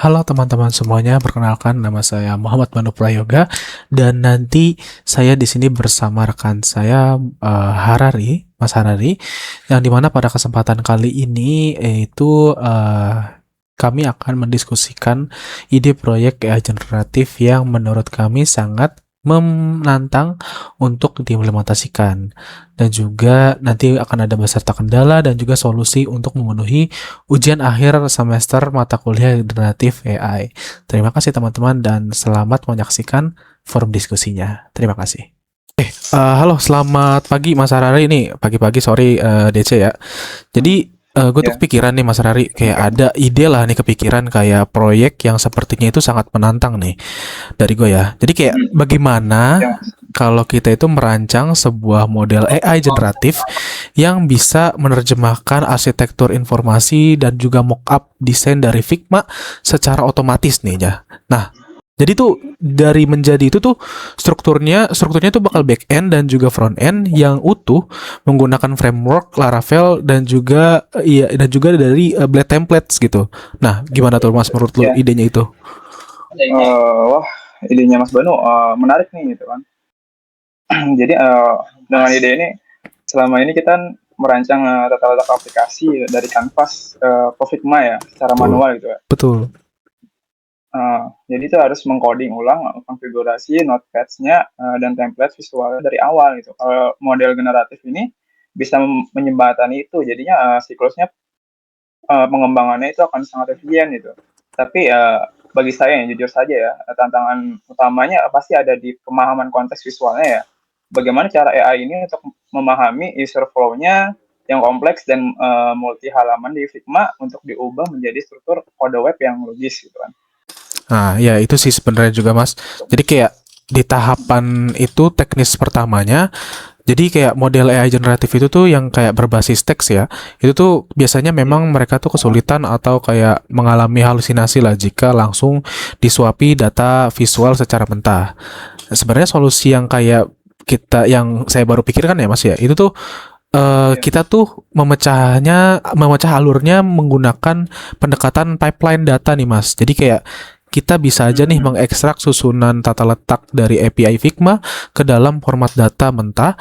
Halo teman-teman semuanya, perkenalkan nama saya Muhammad Manu Prayoga dan nanti saya di sini bersama rekan saya Harari, Mas Harari, yang dimana pada kesempatan kali ini yaitu kami akan mendiskusikan ide proyek AI generatif yang menurut kami sangat menantang untuk diimplementasikan dan juga nanti akan ada beserta kendala dan juga solusi untuk memenuhi ujian akhir semester mata kuliah generatif AI. Terima kasih teman-teman dan selamat menyaksikan forum diskusinya. Terima kasih. Halo, selamat pagi Mas Harari. Ini pagi-pagi, sorry DC ya. Jadi gue tuh Ya, kepikiran nih Mas Harari, kayak ada ide lah nih kepikiran kayak proyek yang sepertinya itu sangat menantang nih dari gue ya. Jadi kayak bagaimana ya, kalau kita itu merancang sebuah model AI generatif yang bisa menerjemahkan arsitektur informasi dan juga mockup desain dari Figma secara otomatis nih ya. Nah, jadi tuh dari menjadi itu tuh strukturnya tuh bakal back end dan juga front end yang utuh menggunakan framework Laravel dan juga iya dan juga dari Blade templates gitu. Nah, gimana tuh Mas menurut lu ya. idenya itu? Wah, idenya Mas Banu menarik nih gitu kan. Jadi dengan ide ini, selama ini kita merancang tata letak aplikasi dari kanvas ke Figma ya, secara Betul. manual gitu ya. Betul. Jadi itu harus mengcoding ulang konfigurasi notepads-nya dan template visualnya dari awal gitu. Kalau model generatif ini bisa menjembatani itu, jadinya siklusnya pengembangannya itu akan sangat efisien gitu. Tapi bagi saya yang jujur saja ya, tantangan utamanya pasti ada di pemahaman konteks visualnya ya. Bagaimana cara AI ini untuk memahami user flow-nya yang kompleks dan multi halaman di Figma untuk diubah menjadi struktur kode web yang logis gitu kan. Nah, ya itu sih sebenarnya juga Mas. Jadi kayak di tahapan itu teknis pertamanya, jadi kayak model AI generatif itu tuh yang kayak berbasis teks ya. Itu tuh biasanya memang mereka tuh kesulitan atau kayak mengalami halusinasi lah jika langsung disuapi data visual secara mentah. Sebenarnya solusi yang kayak kita yang saya baru pikirkan ya Mas ya, itu tuh Ya, kita tuh memecah alurnya menggunakan pendekatan pipeline data nih Mas. Jadi kayak kita bisa aja nih mengekstrak susunan tata letak dari API Figma ke dalam format data mentah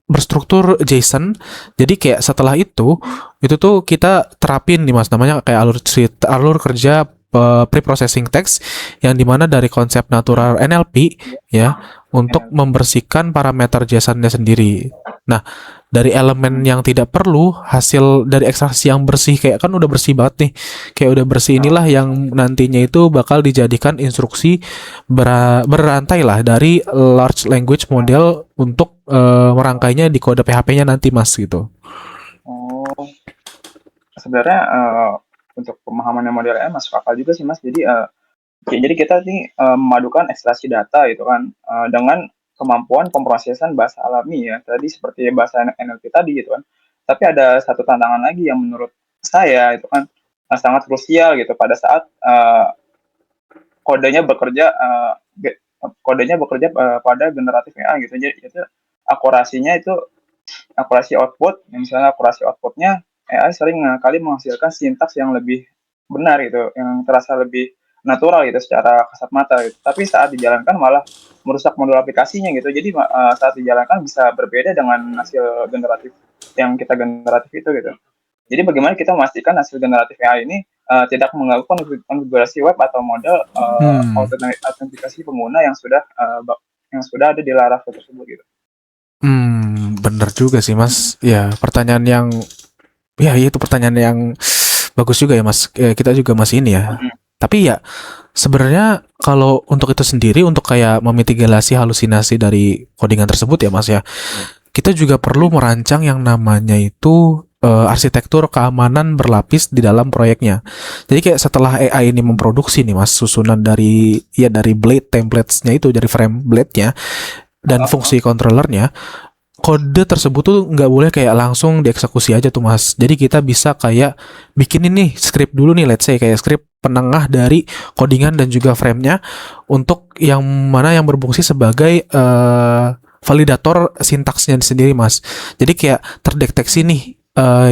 berstruktur JSON. Jadi kayak setelah itu tuh kita terapin nih Mas namanya kayak alur kerja pre-processing text yang dimana dari konsep natural NLP ya untuk ya. membersihkan parameter JSON-nya sendiri. Nah, dari elemen yang tidak perlu, hasil dari ekstraksi yang bersih kayak kan udah bersih banget nih. Kayak udah bersih inilah yang nantinya itu bakal dijadikan instruksi berantai lah dari large language model untuk merangkainya di kode PHP-nya nanti Mas gitu. Oh, sebenarnya untuk pemahaman model AI masuk akal juga sih Mas. Jadi kita nih memadukan ekstraksi data gitu kan dengan kemampuan pemrosesan bahasa alami ya. Tadi seperti bahasa NLP tadi gitu kan. Tapi ada satu tantangan lagi yang menurut saya itu kan sangat krusial gitu pada saat kodenya bekerja pada generatif AI gitu. Jadi itu akurasinya itu akurasi output, misalnya akurasi outputnya AI sering kali menghasilkan sintaks yang lebih benar gitu, yang terasa lebih natural gitu secara kasat mata gitu. Tapi saat dijalankan malah merusak modul aplikasinya gitu. Jadi saat dijalankan bisa berbeda dengan hasil generatif yang kita generatif itu gitu. Jadi bagaimana kita memastikan hasil generatif AI ini tidak mengganggu konfigurasi web atau model Hmm. autentikasi pengguna yang sudah ada di Laravel tersebut gitu. Bener juga sih Mas. Ya, pertanyaan yang ya itu pertanyaan yang bagus juga ya Mas. Kita juga masih ini ya. Tapi ya sebenarnya kalau untuk itu sendiri untuk kayak memitigasi halusinasi dari codingan tersebut ya Mas ya. Kita juga perlu merancang yang namanya itu arsitektur keamanan berlapis di dalam proyeknya. Jadi kayak setelah AI ini memproduksi nih Mas susunan dari blade templates-nya itu dari frame blade-nya dan fungsi controllernya, kode tersebut tuh nggak boleh kayak langsung dieksekusi aja tuh Mas. Jadi kita bisa kayak bikin ini script dulu nih, let's say kayak script penengah dari codingan dan juga frame-nya untuk yang mana yang berfungsi sebagai validator sintaksnya sendiri Mas. Jadi kayak terdeteksi nih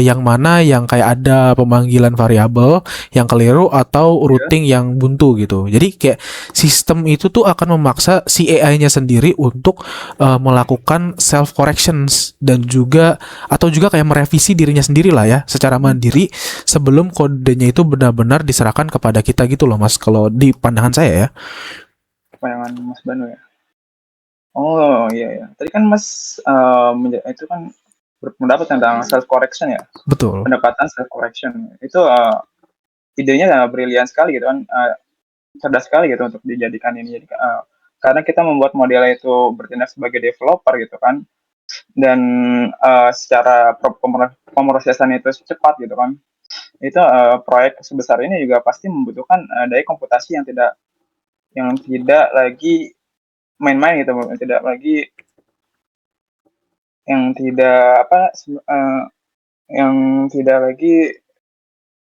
yang mana yang kayak ada pemanggilan variabel yang keliru atau routing yang buntu gitu. Jadi kayak sistem itu tuh akan memaksa si AI-nya sendiri untuk melakukan self corrections dan juga atau juga kayak merevisi dirinya sendiri lah ya secara mandiri sebelum kodenya itu benar-benar diserahkan kepada kita gitu loh Mas, kalau di pandangan saya ya. Pandangan Mas Banu ya. Oh iya. Tadi kan Mas itu kan berpendapat tentang self correction ya. Betul. Pendekatan self correction itu idenya brilian sekali gitu kan, cerdas sekali gitu untuk dijadikan ini. Jadi karena kita membuat model itu bertindak sebagai developer gitu kan, dan secara pemrosesan itu cepat gitu kan. Itu proyek sebesar ini juga pasti membutuhkan daya komputasi yang tidak lagi main-main gitu, yang tidak lagi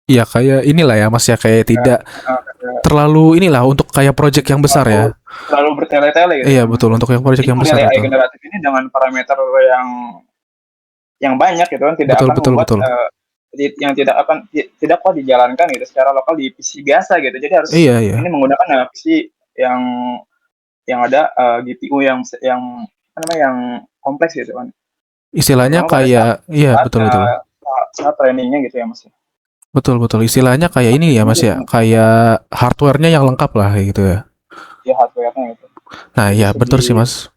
Iya kayak inilah ya Mas ya, kayak tidak terlalu inilah untuk kayak project yang besar ya. terlalu bertele-tele gitu. Iya betul, untuk yang project yang besar AI itu. generatif ini dengan parameter yang banyak gitu kan, tidak akan membuat yang tidak kok dijalankan gitu secara lokal di PC biasa gitu. Jadi harus ini menggunakan PC yang ada GPU yang kompleks gitu kan. Istilahnya kayak betul. Saat trainingnya gitu ya Mas. Betul. Istilahnya kayak ini ya Mas ya, kayak hardware-nya yang lengkap lah kayak gitu ya. Iya hardware-nya gitu. Nah iya betul sih Mas.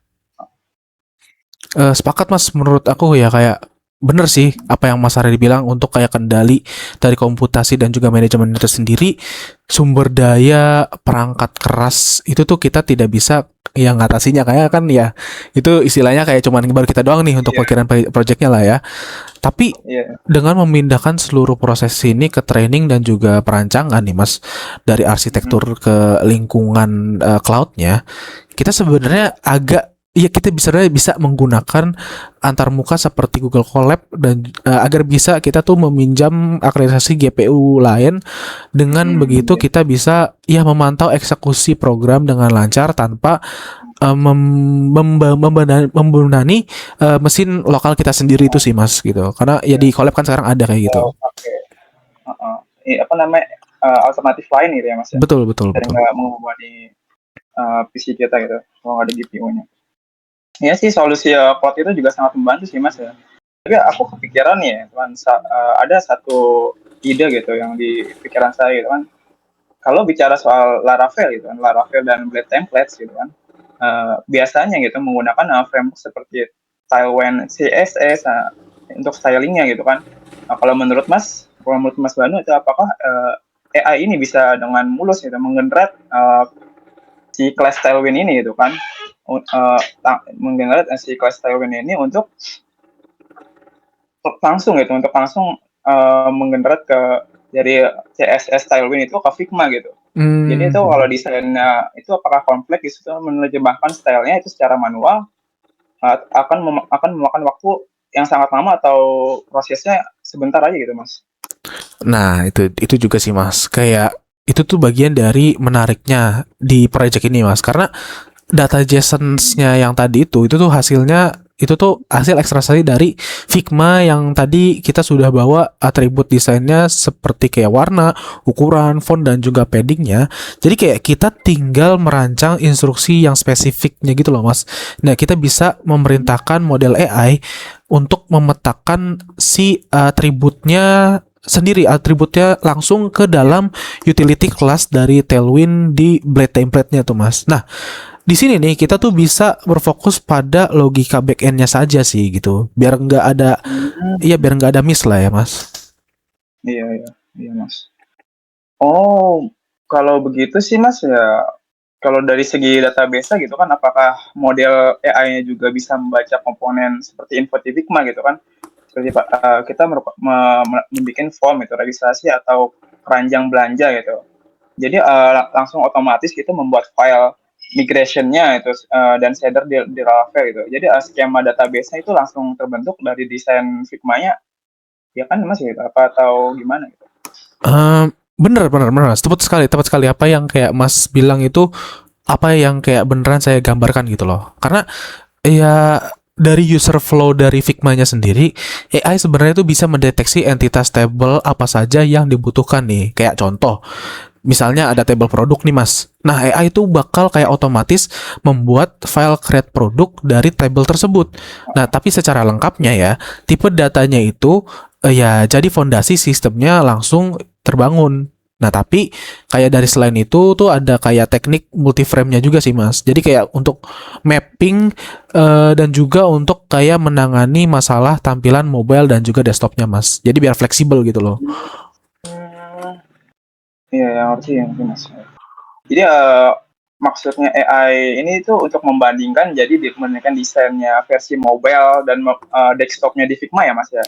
Sepakat Mas, menurut aku ya kayak bener sih apa yang Mas Arya bilang untuk kayak kendali dari komputasi dan juga manajemen itu sendiri, sumber daya perangkat keras itu tuh kita tidak bisa yang ngatasinya, kayak kan ya itu istilahnya kayak cuman baru kita doang nih untuk pikiran projectnya lah ya. Tapi dengan memindahkan seluruh proses ini ke training dan juga perancangan nih Mas, dari arsitektur ke lingkungan cloud-nya, kita sebenarnya kita bisa menggunakan antarmuka seperti Google Colab dan agar bisa kita tuh meminjam akreditasi GPU lain. Dengan begitu kita bisa memantau eksekusi program dengan lancar tanpa membebani mesin lokal kita sendiri itu sih Mas gitu. Karena ya di Colab kan sekarang ada kayak gitu. Alternatif lain gitu ya Mas. Betul. Dari nggak membebani PC kita gitu kalau ada GPU-nya. Ya sih, solusi cloud itu juga sangat membantu sih Mas ya. Tapi aku kepikiran nih teman, ada satu ide gitu yang di pikiran saya gitu kan. Kalau bicara soal Laravel gitu kan, Laravel dan Blade Templates gitu kan, biasanya gitu menggunakan framework seperti Tailwind CSS untuk stylingnya gitu kan. Nah, kalau menurut Mas Banu itu apakah AI ini bisa dengan mulus gitu menggenerate si class Tailwind ini gitu kan, menggenerate si class Tailwind ini untuk langsung menggenerate ke dari CSS Tailwind itu ke Figma gitu. Jadi itu kalau desainnya itu apakah kompleks itu menerjemahkan stylenya itu secara manual akan memakan waktu yang sangat lama atau prosesnya sebentar aja gitu Mas. Nah itu juga sih Mas, kayak itu tuh bagian dari menariknya di project ini Mas, karena data JSON-nya yang tadi itu tuh hasilnya itu tuh hasil ekstraksi dari Figma yang tadi kita sudah bawa atribut desainnya seperti kayak warna, ukuran, font dan juga paddingnya. Jadi kayak kita tinggal merancang instruksi yang spesifiknya gitu loh Mas. Nah kita bisa memerintahkan model AI untuk memetakan si atributnya langsung ke dalam utility class dari Tailwind di Blade template-nya tuh Mas. Nah, di sini nih kita tuh bisa berfokus pada logika back-end-nya saja sih gitu. Biar nggak ada miss lah ya Mas. Iya Mas. Oh, kalau begitu sih Mas ya, kalau dari segi database gitu kan, apakah model AI-nya juga bisa membaca komponen seperti info di Figma gitu kan? Seperti kita membuat form itu registrasi atau keranjang belanja gitu. Jadi langsung otomatis kita membuat file migration-nya itu dan shader di Laravel gitu. Jadi skema database-nya itu langsung terbentuk dari desain Figma-nya. Ya kan Mas gitu, apa atau gimana gitu? Bener tepat sekali apa yang kayak Mas bilang itu, apa yang kayak beneran saya gambarkan gitu loh. Karena ya dari user flow dari Figma-nya sendiri, AI sebenarnya itu bisa mendeteksi entitas table apa saja yang dibutuhkan nih. Kayak contoh, misalnya ada table produk nih Mas. Nah, AI itu bakal kayak otomatis membuat file create produk dari table tersebut. Nah, tapi secara lengkapnya ya, tipe datanya itu ya jadi fondasi sistemnya langsung terbangun. Nah, tapi kayak dari selain itu tuh ada kayak teknik multiframe-nya juga sih Mas. Jadi kayak untuk mapping dan juga untuk kayak menangani masalah tampilan mobile dan juga desktopnya Mas. Jadi biar fleksibel gitu loh. Iya, yang ngerti Mas. Jadi maksudnya AI ini tuh untuk membandingkan desainnya versi mobile dan desktopnya di Figma ya Mas ya.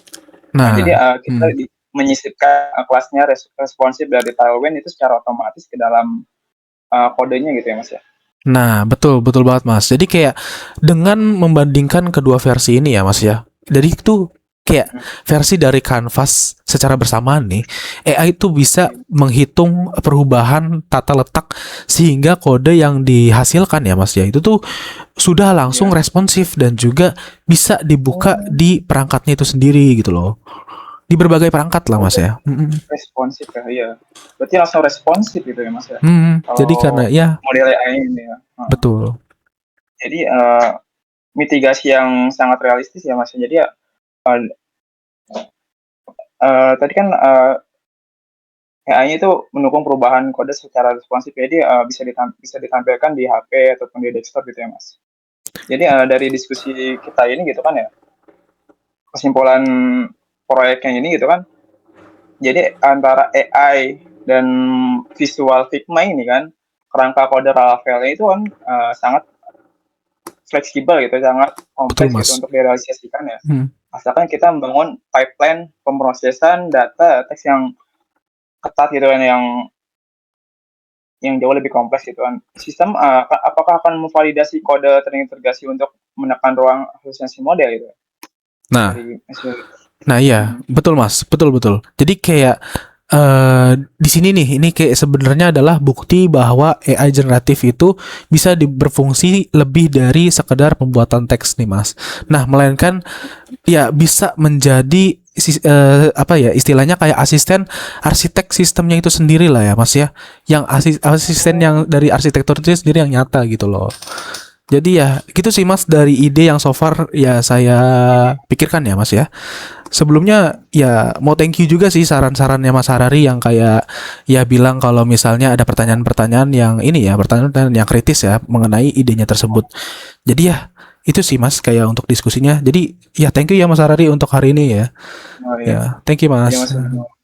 Nah, jadi kita menyisipkan kelasnya responsif dari Tailwind itu secara otomatis ke dalam kodenya gitu ya Mas ya. Nah, betul banget Mas. Jadi kayak dengan membandingkan kedua versi ini ya Mas ya. Jadi itu kayak versi dari Canvas secara bersamaan nih, AI itu bisa menghitung perubahan tata letak sehingga kode yang dihasilkan ya Mas ya, itu tuh sudah langsung responsif dan juga bisa dibuka di perangkatnya itu sendiri gitu loh. Di berbagai perangkat lah Mas ya. Responsif ya, iya. Berarti langsung responsif gitu ya Mas ya. Jadi karena ya model AI ini ya. Betul. Jadi mitigasi yang sangat realistis ya Mas. Jadi ya tadi kan AI itu mendukung perubahan kode secara responsif, jadi bisa ditampilkan di HP ataupun di desktop gitu ya Mas. Jadi dari diskusi kita ini gitu kan ya, kesimpulan proyeknya ini gitu kan, jadi antara AI dan visual Figma ini kan, kerangka kode Laravel itu kan sangat fleksibel gitu, sangat kompleks gitu untuk direalisasikan ya. Asalkan kita membangun pipeline pemrosesan data teks yang ketat gitu kan, yang jauh lebih kompleks gitu kan. Sistem apakah akan memvalidasi kode terintegrasi untuk menekan ruang halusinasi model gitu? Nah iya, betul Mas, betul. Jadi kayak di sini nih, ini kayak sebenarnya adalah bukti bahwa AI generatif itu bisa berfungsi lebih dari sekedar pembuatan teks nih Mas. Nah, melainkan ya bisa menjadi apa ya istilahnya kayak asisten arsitek sistemnya itu sendiri lah ya Mas ya. Yang asisten yang dari arsitektur itu sendiri yang nyata gitu loh. Jadi ya gitu sih Mas dari ide yang so far ya saya pikirkan ya Mas ya. Sebelumnya ya mau thank you juga sih saran-sarannya Mas Harari yang kayak ya bilang kalau misalnya ada pertanyaan-pertanyaan yang ini ya, pertanyaan yang kritis ya mengenai idenya tersebut. Jadi ya itu sih Mas kayak untuk diskusinya. Jadi ya thank you ya Mas Harari untuk hari ini ya. Oh, iya. Ya, thank you Mas. Iya, Mas.